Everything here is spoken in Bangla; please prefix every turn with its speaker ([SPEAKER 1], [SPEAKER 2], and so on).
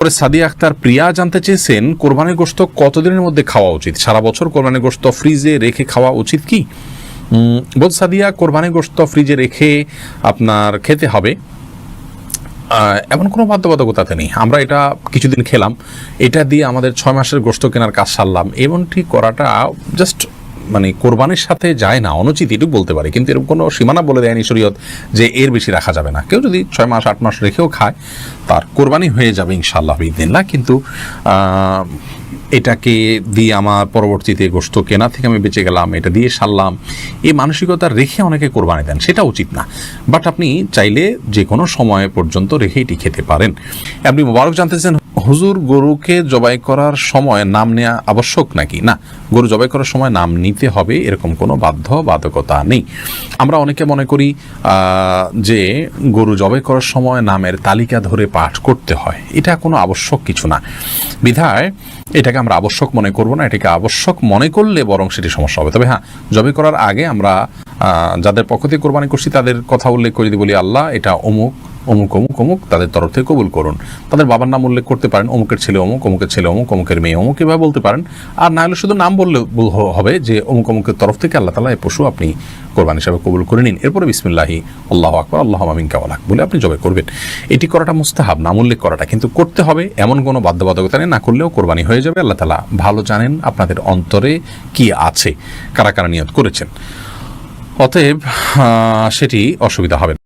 [SPEAKER 1] পরে সাদিয়া আক্তার প্রিয়া জানতে চেয়েছেন কোরবানির গোশত কতদিনের মধ্যে খাওয়া উচিত? সারা বছর কোরবানির গোশত ফ্রিজে রেখে খাওয়া উচিত কি? বল সাদিয়া, কোরবানির গোশত ফ্রিজে রেখে আপনার খেতে হবে এমন কোনো বাধ্যবাধকতাতে নেই। আমরা এটা কিছুদিন খেলাম, এটা দিয়ে আমাদের 6 মাসের গোশত কেনার কাজ সারলাম, এমনটি করাটা জাস্ট মানে কোরবানির সাথে যায় না, অনুচিত এটুকু বলতে পারি। কিন্তু এরকম কোনো সীমানা বলে দেয়নি শরীয়ত যে এর বেশি রাখা যাবে না। কেউ যদি 6 মাস 8 মাস রেখেও খায় তার কোরবানি হয়ে যাবে ইনশাআল্লাহ বিইذনিল্লাহ। কিন্তু এটাকে দিয়ে আমার পরবর্তীতে গোশত কেনা থেকে আমি বেঁচে গেলাম, এটা দিয়ে সারলাম, এই মানসিকতা রেখে অনেকে কোরবানি দেন, সেটা উচিত না। বাট আপনি চাইলে যে কোনো সময় পর্যন্ত রেখে এটি খেতে পারেন। আপনি মোবারক জানতেছেন, হুজুর গরুকে জবাই করার সময় নাম নেওয়া আবশ্যক নাকি? না, গরু জবাই করার সময় নাম নিতে হবে এরকম কোনো বাধ্যবাধকতা নেই। আমরা অনেকে মনে করি যে গরু জবাই করার সময় নামের তালিকা ধরে পাঠ করতে হয়, এটা কোনো আবশ্যক কিছু না। বিধায় এটাকে আমরা আবশ্যক মনে করব না। এটাকে আবশ্যক মনে করলে বরং সেটি সমস্যা হবে। তবে হ্যাঁ, জবাই করার আগে আমরা যাদের পক্ষ থেকে কোরবানি করছি তাদের কথা উল্লেখ করে যদি বলি, আল্লাহ এটা অমুক অমুক অমুক অমুক, তাদের তরফ থেকে কবুল করুন। তাদের বাবার নাম উল্লেখ করতে পারেন, অমুকের ছেলে অমুক, অমুকের ছেলে অমুক, অমুকের মেয়ে অমুক, এভাবে বলতে পারেন। আর না হলে শুধু নাম বললে হবে যে অমুক অমুকের তরফ থেকে আল্লাহ তাআলা এই পশু আপনি কোরবানি হিসাবে কবুল করে নিন। এরপরে বিসমিল্লাহি আল্লাহু আকবার আল্লাহুম্মা মিনকা ওয়া লাক বলে আপনি জবাই করবেন। এটি করাটা মুস্তাহাব, নাম উল্লেখ করাটা, কিন্তু করতে হবে এমন কোনো বাধ্যবাধকতা নেই। না করলেও কোরবানি হয়ে যাবে। আল্লাহ তাআলা ভালো জানেন আপনাদের অন্তরে কি আছে, কারা কারা নিয়ত করেছেন, অতএব সেটি অসুবিধা হবে না।